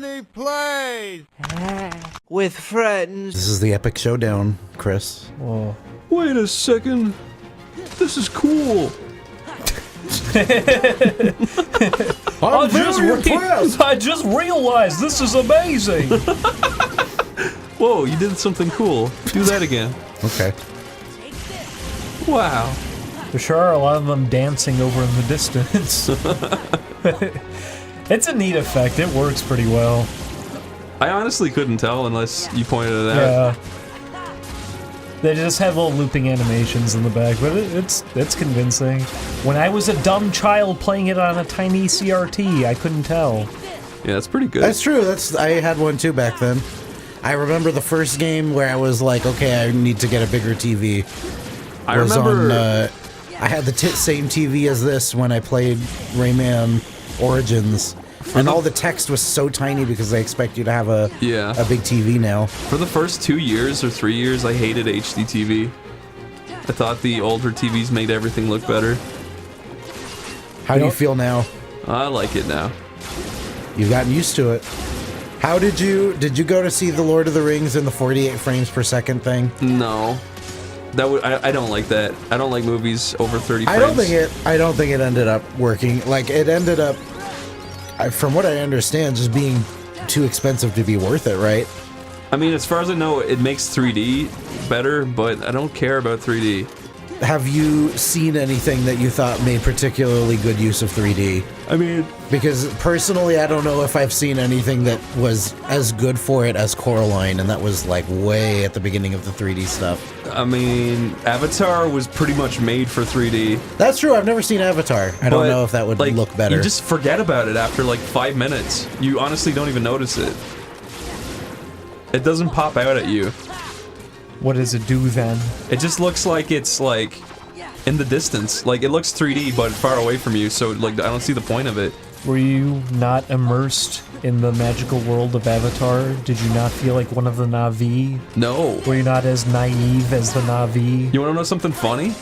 Oneyplays! With friends. This is the Epic Showdown, Chris. Whoa. Wait a second. This is cool. I just realized this is amazing. Whoa, you did something cool. Do that again. Okay. Wow. There sure are a lot of them dancing over in the distance. It's a neat effect. It works pretty well. I honestly couldn't tell unless you pointed it out. Yeah. They just have little looping animations in the back, but it's convincing. When I was a dumb child playing it on a tiny CRT, I couldn't tell. Yeah, that's pretty good. That's true. I had one too back then. I remember the first game where I was like, okay, I need to get a bigger TV. I remember... I had the same TV as this when I played Rayman Origins. And all the text was so tiny because they expect you to have a big TV now. For the first 2 years or 3 years, I hated HD TV. I thought the older TVs made everything look better. How do you feel now? I like it now. You've gotten used to it. How did you go to see The Lord of the Rings in the 48 frames per second thing? No. I don't like that. I don't like movies over 30 frames. I don't think it ended up working. Like, it ended up, from what I understand, just being too expensive to be worth it, right? I mean, as far as I know, it makes 3D better, but I don't care about 3D. Have you seen anything that you thought made particularly good use of 3D? I mean... Because personally, I don't know if I've seen anything that was as good for it as Coraline, and that was like way at the beginning of the 3D stuff. I mean, Avatar was pretty much made for 3D. That's true, I've never seen Avatar. I don't know if that would look better. You just forget about it after like 5 minutes. You honestly don't even notice it. It doesn't pop out at you. What does it do then? It just looks like it's like in the distance. Like it looks 3D but far away from you, so like I don't see the point of it. Were you not immersed in the magical world of Avatar? Did you not feel like one of the Na'vi? No. Were you not as naive as the Na'vi? You wanna know something funny?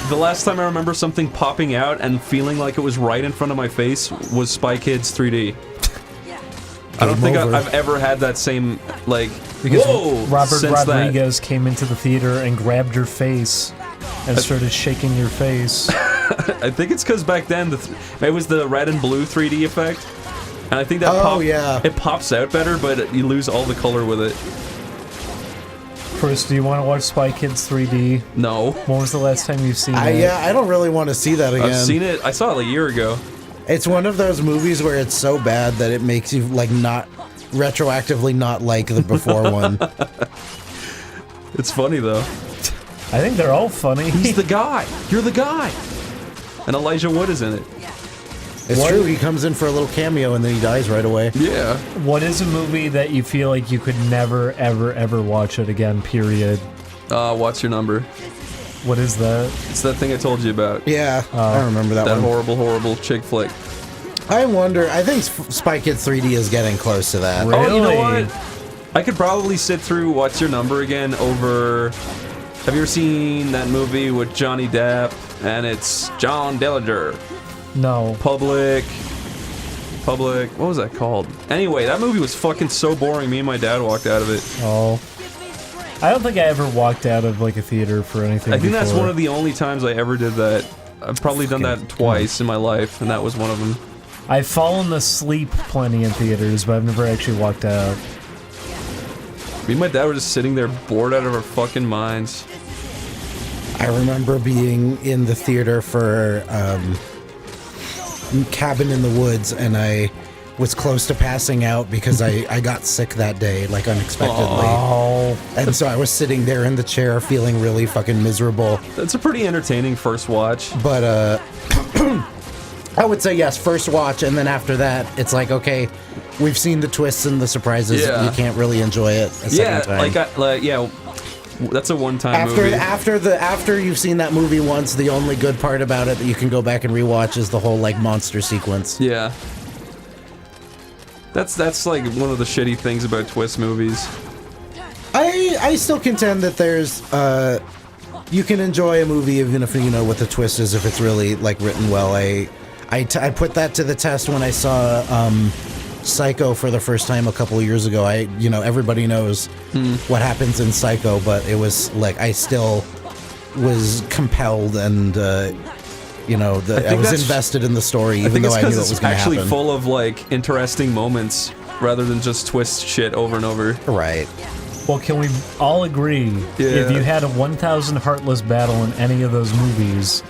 The last time I remember something popping out and feeling like it was right in front of my face was Spy Kids 3D. I don't think I've ever had that same, like, because whoa! Robert Rodriguez came into the theater and grabbed your face and started shaking your face. I think it's because back then it was the red and blue 3D effect, and I think that it pops out better, but you lose all the color with it. First, do you want to watch Spy Kids 3D? No. When was the last time you've seen it? Yeah, I don't really want to see that again. I've seen it. I saw it a year ago. It's one of those movies where it's so bad that it makes you like not retroactively not like the before one. It's funny though. I think they're all funny. He's the guy. You're the guy. And Elijah Wood is in it. It's true. He comes in for a little cameo and then he dies right away. Yeah. What is a movie that you feel like you could never, ever, ever watch it again? Period. What's Your Number? What is that? It's that thing I told you about. Yeah, I remember that one. That horrible, horrible chick flick. I wonder, I think Spy Kids 3D is getting close to that. Really? Oh, you know what? I could probably sit through What's Your Number again over... Have you ever seen that movie with Johnny Depp? And it's John Dillinger. No. Public... What was that called? Anyway, that movie was fucking so boring, me and my dad walked out of it. Oh. I don't think I ever walked out of like a theater for anything I think before. that's one of the only times I ever did that. I've probably done that twice in my life, and that was one of them. I've fallen asleep plenty in theaters, but I've never actually walked out. Me and my dad were just sitting there bored out of our fucking minds. I remember being in the theater for Cabin in the Woods, and I was close to passing out because I got sick that day, like unexpectedly. Oh. And so I was sitting there in the chair feeling really fucking miserable. That's a pretty entertaining first watch. But I would say yes, first watch, and then after that, it's like, okay, we've seen the twists and the surprises. Yeah. You can't really enjoy it a second time. Yeah, that's a one-time movie. After you've seen that movie once, the only good part about it that you can go back and rewatch is the whole like monster sequence. Yeah. That's like one of the shitty things about twist movies. I still contend that there's you can enjoy a movie even if you know what the twist is if it's really like written well. I put that to the test when I saw Psycho for the first time a couple of years ago. Everybody knows what happens in Psycho, but it was like I still was compelled and I was invested in the story, even though I knew it was going to happen. It's actually full of like interesting moments rather than just twist shit over and over. Right. Well, can we all agree if you had a 1,000 Heartless battle in any of those movies,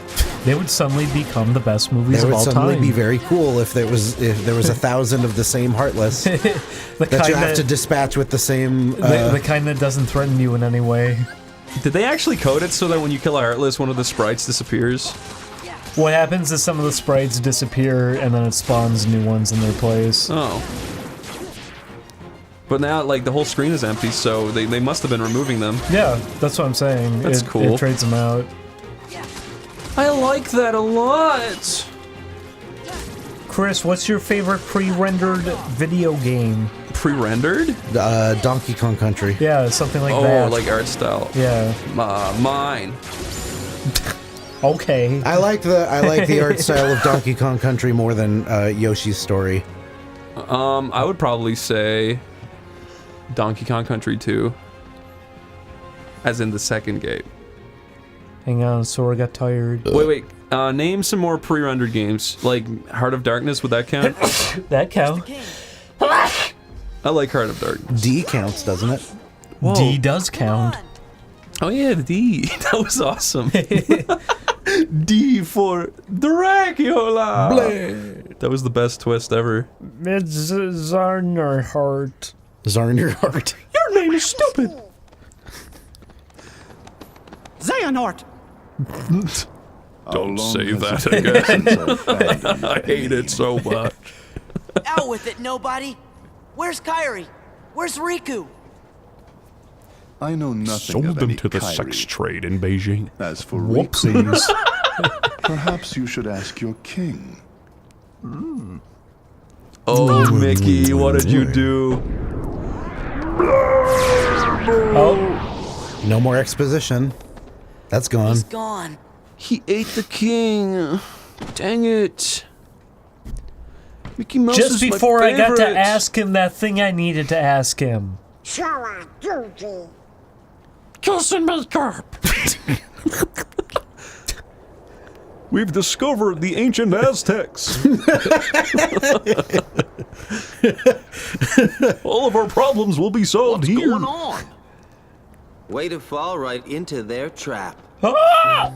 they would suddenly become the best movies of all time? They would suddenly be very cool if there was 1,000 of the same Heartless that you have to dispatch with the same... the kind that doesn't threaten you in any way. Did they actually code it so that when you kill a Heartless, one of the sprites disappears? What happens is some of the sprites disappear and then it spawns new ones in their place. Oh. But now, like, the whole screen is empty, so they must have been removing them. Yeah, that's what I'm saying. That's cool. It trades them out. I like that a lot! Chris, what's your favorite pre-rendered video game? Pre-rendered? Donkey Kong Country. Yeah, something like that. Oh, like art style. Yeah. Mine. Okay. I like the art style of Donkey Kong Country more than Yoshi's Story. I would probably say Donkey Kong Country 2. As in the second game. Hang on, Sora got tired. Wait. Name some more pre-rendered games. Like Heart of Darkness, would that count? That count. I like Heart of Darkness. D counts, doesn't it? Whoa. D does count. Oh yeah, the D. That was awesome. D for Dracula! Bleh. That was the best twist ever. It's Zarnerheart. Zarnerheart. Your name is stupid! Xehanort! Don't say that again. I hate it so much. Out with it, nobody! Where's Kairi? Where's Riku? I know nothing Sold of them any to the Kairi. sex trade in Beijing. As for Whoopsies. Riku, perhaps you should ask your king. Oh, Mickey, what did you do? Oh. No more exposition. That's gone. He's gone. He ate the king. Dang it. Mickey Mouse Just is my before I got to favorite. ask him that thing I needed to ask him. Kilson makeup. We've discovered the ancient Aztecs. All of our problems will be solved What's here. going on? Way to fall right into their trap. Ah!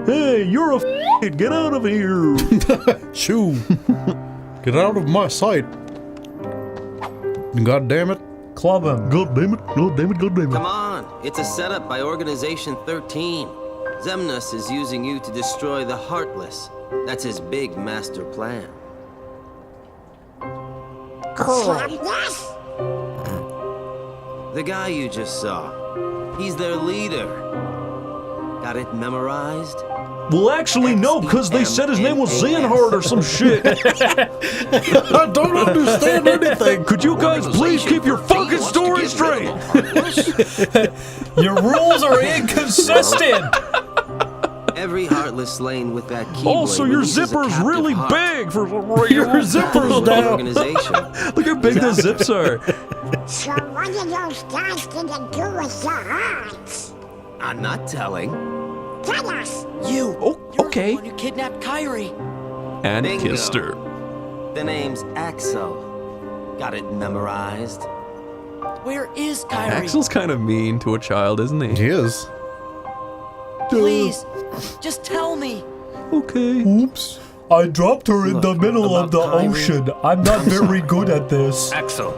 Hey, you're a get out of here. Shoo! Get out of my sight! God damn it! Club him. God damn it, God damn it, God damn Come it. on, it's a setup by Organization 13. Xemnas is using you to destroy the Heartless. That's his big master plan. The guy you just saw, he's their leader. Got it memorized? Well, actually, no, because they said his name was Xehanort or some shit. I don't understand anything! Could you guys please keep your fucking story straight? Your rules are inconsistent. Every Heartless slain with that keyblade. Also, your zipper's really big for your zipper's down. Organization. Look how big those zips are. So what are those guys gonna do with your hearts? I'm not telling. Tell us! You! Oh, You're okay. the one who kidnapped Kairi. And Bingo. kissed her. The name's Axel. Got it memorized. Where is Kairi? Axel's kind of mean to a child, isn't he? He is. Please, just tell me. Okay. Oops. I dropped her in the middle of the Kairi. ocean. I'm not very good at this. Axel.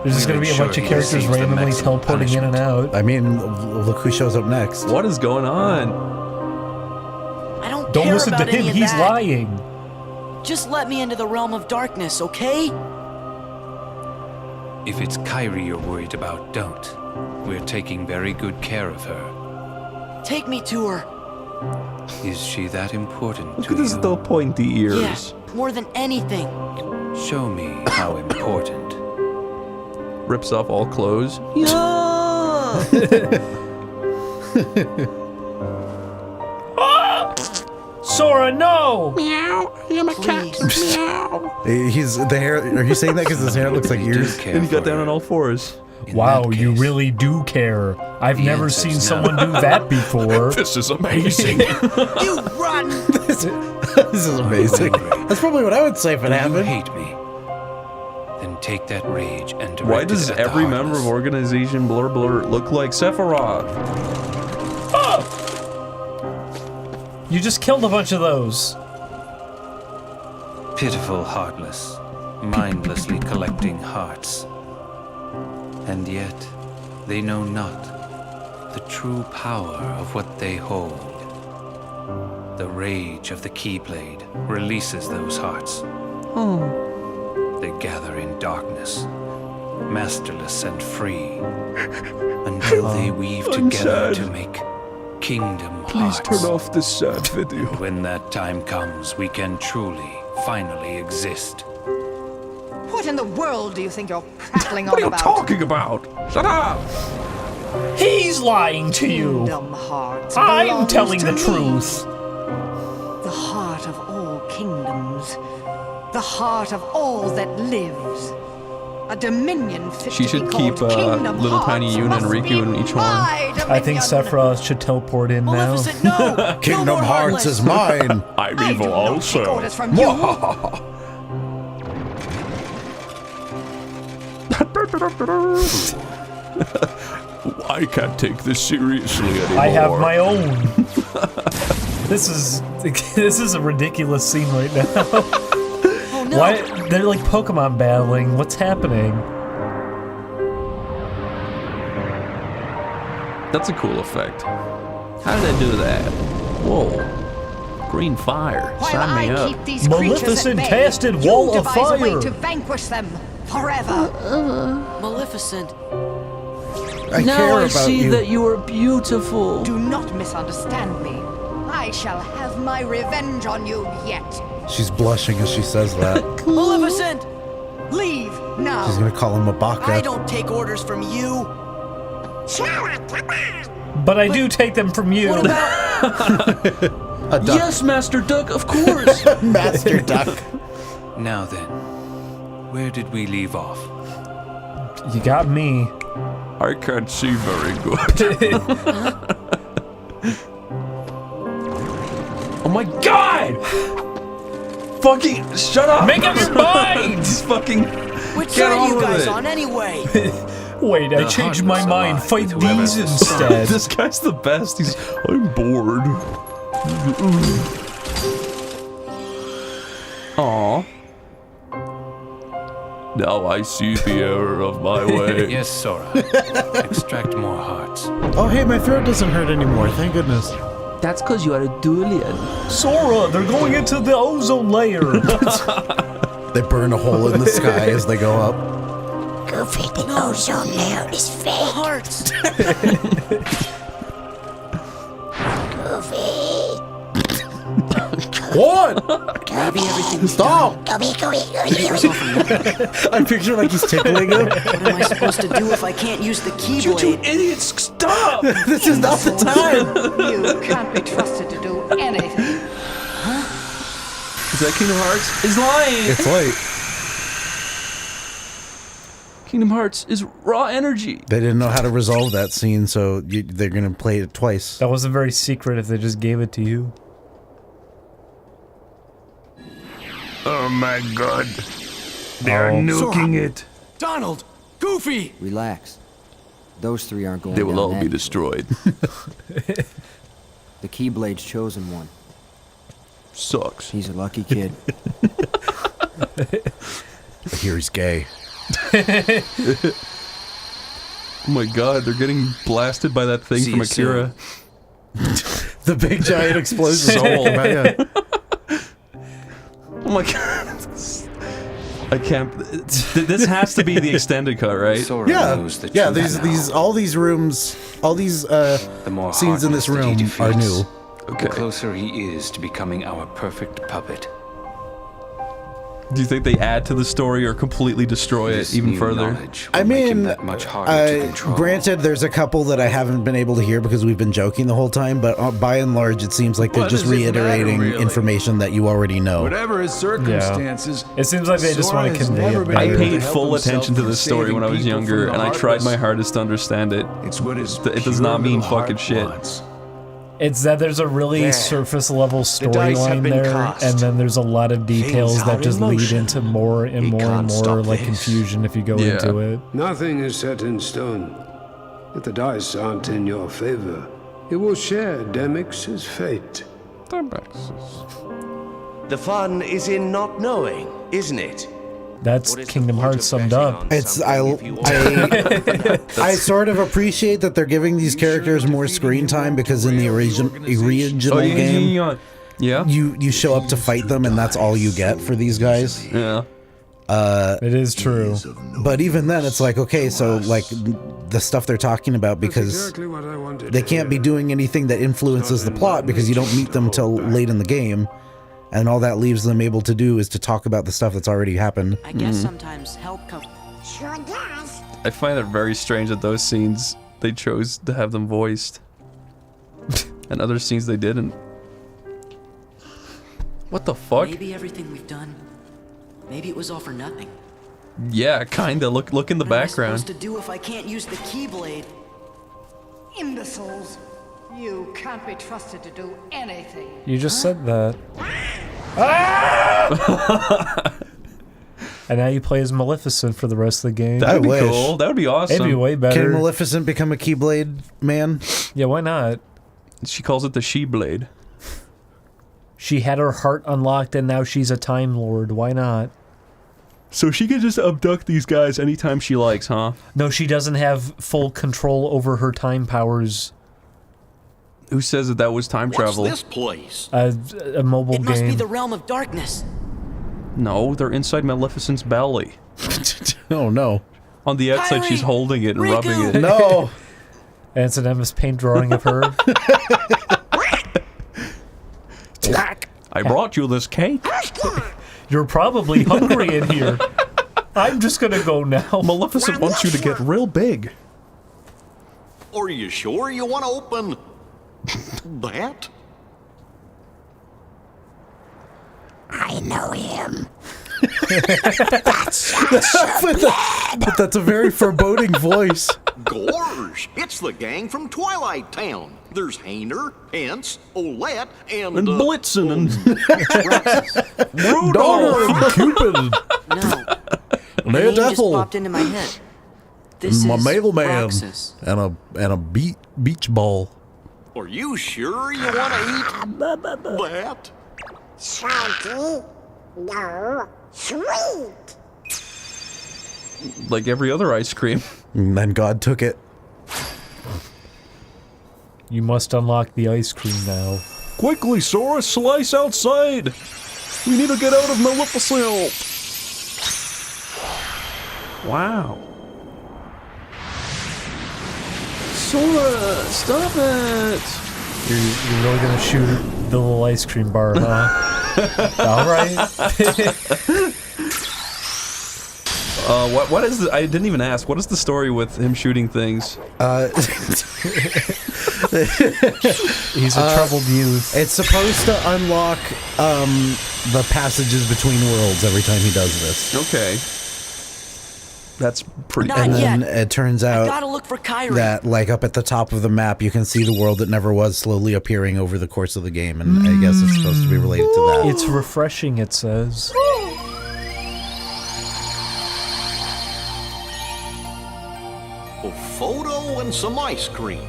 There's just gonna be a bunch of characters randomly teleporting in and out. I mean, look who shows up next. What is going on? I don't Don't care listen to about any him, of he's that. lying. Just let me into the realm of darkness, okay? If it's Kairi you're worried about, don't. We're taking very good care of her. Take me to her. Is she that important Look to at his you? little pointy ears. Yeah, more than anything. Show me how important. Rips off all clothes. Yeah. Sora, no! Meow. I'm a cat. Meow. He's the hair. Are you saying that because his hair looks like yours? And he got down on all fours. Wow, you really do care. I've never seen someone do that before. This is amazing. You run! This is amazing. That's probably what I would say if it You happened. hate me. Then take that rage and direct Why does it at the every member of Heartless. Organization Blur Blur look like Sephiroth? You just killed a bunch of those. Pitiful Heartless, mindlessly collecting hearts. And yet, they know not the true power of what they hold. The rage of the Keyblade releases those hearts. They gather in darkness, masterless and free, until they weave together to make Kingdom Hearts. Please turn off this sad video. When that time comes, we can truly, finally exist. What in the world do you think you're prattling on What are you about? talking about? Shut up! He's lying to you. Kingdom Hearts I'm belongs telling to the me. truth. The heart of all kingdoms. The heart of all that lives. A dominion fit She to should be called keep, Kingdom little Hearts tiny Yuna and must Riku be in each one. my I think dominion. Sephiroth should teleport in now. Maleficent, no! Kingdom no more Hearts is Heartless. mine. I'm I do evil not take also. orders from you. I can't take this seriously anymore. I have my own. This is a ridiculous scene right now. Oh no! Why they're like Pokemon battling? What's happening? That's a cool effect. How did I do that? Whoa. Green fire. While Sign me I up. keep these creatures Maleficent at bay, casted you wall of devise a way fire. to vanquish them forever. Maleficent. I Now care I about see you. that you are beautiful. Do not misunderstand me. I shall have my revenge on you yet. She's blushing as she says that. Maleficent! Leave now. She's gonna call him a baka. I don't take orders from you. Sora, come on. But I do take them from you. What about... A duck. Yes, Master Duck, of course. Master Duck. Now then, where did we leave off? You got me. I can't see very good. Oh my god! Fucking shut up! Make up your mind! Just fucking Which get side are on you with guys it. on anyway? Wait, I changed my Heartless mind. alive Fight with whoever these has instead. This guy's the best. He's I'm bored. Aw. Now I see the error of my way. Yes, Sora. Extract more hearts. Oh, hey, my throat doesn't hurt anymore. Thank goodness. That's because you are a durian. Sora, they're going into the ozone layer. They burn a hole in the sky as they go up. Goofy, the ozone layer is fake. Hearts. Goofy. What? Maybe everything's Stop! Goofy, goofy. I picture like he's tickling him. What am I supposed to do if I can't use the Keyblade? Idiots, stop! This is not the time. You can't be trusted to do anything. Is that Kingdom Hearts? Is lying! It's late. Kingdom Hearts is raw energy. They didn't know how to resolve that scene, so they're gonna play it twice. That wasn't very secret if they just gave it to you. Oh my god. They're nuking it. Donald! Goofy! Relax. Those three aren't going They will down all that be easy. destroyed. The Keyblade's chosen one. Sucks. He's a lucky kid. I hear he's gay. Oh my god, they're getting blasted by that thing See from you Akira. The big giant explosion. Soul. Yeah. Oh my god. I can't. This has to be the extended cut, right? Sora Yeah, knows the yeah. truth now. All these rooms, all these The more scenes in this Heartless that he room are defeats, new. The closer he is to becoming our perfect puppet. Do you think they add to the story or completely destroy it even further? I mean, granted, there's a couple that I haven't been able to hear because we've been joking the whole time, but by and large, it seems like they're just reiterating information that you already know. Whatever his circumstances, it seems like they just want to convey it. I paid full attention to this story when I was younger, and I tried my hardest to understand it. It does not mean fucking shit. It's that there's a really surface level storyline there, and then there's a lot of details that just lead into more and more and more like confusion if you go into it. Nothing is set in stone. If the dice aren't in your favor, you will share Demyx's fate. The fun is in not knowing, isn't it? That's Kingdom Hearts summed up. It's I sort of appreciate that they're giving these characters more screen time because in the original game, you show up to fight them and that's all you get for these guys. Yeah. It is true. But even then, it's like, okay, so like the stuff they're talking about, because they can't be doing anything that influences the plot because you don't meet them till late in the game. And all that leaves them able to do is to talk about the stuff that's already happened. I guess sometimes help comes. Sure does. I find it very strange that those scenes, they chose to have them voiced. And other scenes they didn't. What the fuck? Maybe everything we've done, maybe it was all for nothing. Yeah, kinda. Look in the background. What am I supposed to do if I can't use the Keyblade? Imbeciles. You can't be trusted to do anything. You just said that. And now you play as Maleficent for the rest of the game. That would be cool. That would be awesome. It'd be way better. Can Maleficent become a Keyblade man? Yeah, why not? She calls it the She-Blade. She had her heart unlocked and now she's a Time Lord. Why not? So she can just abduct these guys anytime she likes, huh? No, she doesn't have full control over her time powers. Who says that that was time travel? What's this place? A mobile game. It must be the realm of darkness. No, they're inside Maleficent's belly. Oh no. On the outside, she's holding it and rubbing it. No. And it's an MS Paint drawing of her. I brought you this cake. You're probably hungry in here. I'm just gonna go now. Maleficent wants you to get real big. Are you sure you want to open that? I know him. But that's a very foreboding voice. Gorge, it's the gang from Twilight Town. There's Hayner, Pence, Olette, and Blitzen, and Rudolph, Cupid, No. and The name just Ethel, popped into my head. This my is mailman, Roxas. and a beach ball. Are you sure you want to eat that? Salty? No. Sweet. like every other ice cream. And then God took it. You must unlock the ice cream now. Quickly, Sora, slice outside! We need to get out of Maleficent! Wow. Sora, stop it! You're really gonna shoot the little ice cream bar, huh? Alright. What is the, I didn't even ask, what is the story with him shooting things? He's a troubled youth. It's supposed to unlock the passages between worlds every time he does this. Okay. That's pretty. Not And then yet. it turns I out gotta look for Kyrie. that, like, up at the top of the map, you can see the world that never was slowly appearing over the course of the game, and I guess it's supposed to be related to that. It's refreshing, it says. A photo and some ice cream.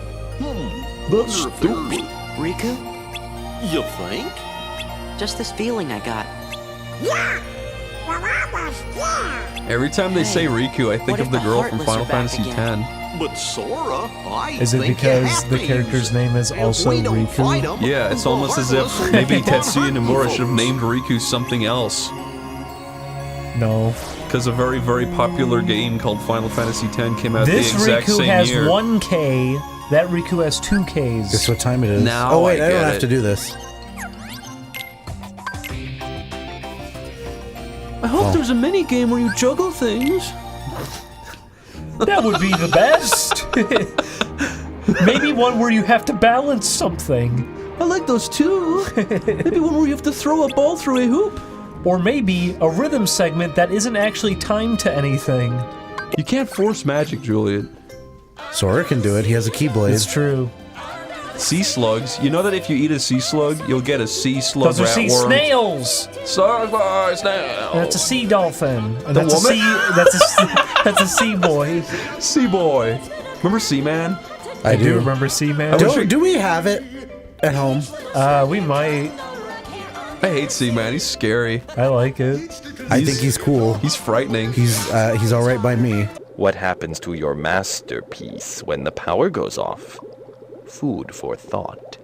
That's stupid. Riku? You think? Just this feeling I got. Yeah. Well, almost there. Every time they say Riku, I think what of if the the girl from Heartless Final are back Fantasy again? X. But Sora, I Is it think you because have the to character's use name is it. also If we don't Riku? fight 'em, Yeah, it's the almost as Heartless if will maybe keep on Tetsuya hurting Nomura should have folks. named Riku something else. No. Because a very, very popular game called Final Fantasy X came out This the exact Riku same has year. 1K. That Riku has 2Ks. Guess what time it is? Now Oh wait, I I don't get have it. to do this. I hope there's a mini game where you juggle things. That would be the best. Maybe one where you have to balance something. I like those too. Maybe one where you have to throw a ball through a hoop. Or maybe a rhythm segment that isn't actually timed to anything. You can't force magic, Julian. Sora can do it. He has a Keyblade. It's true. Sea slugs. You know that if you eat a sea slug, you'll get a sea slug Those are sea snails. Snails. That's a sea dolphin. And The that's woman? that's a sea boy. Sea boy. Remember Seaman? I do remember Seaman. Do we have it at home? We might. I hate Seaman. He's scary. I like it. I think he's cool. He's frightening. He's all right by me. What happens to your masterpiece when the power goes off? Food for thought.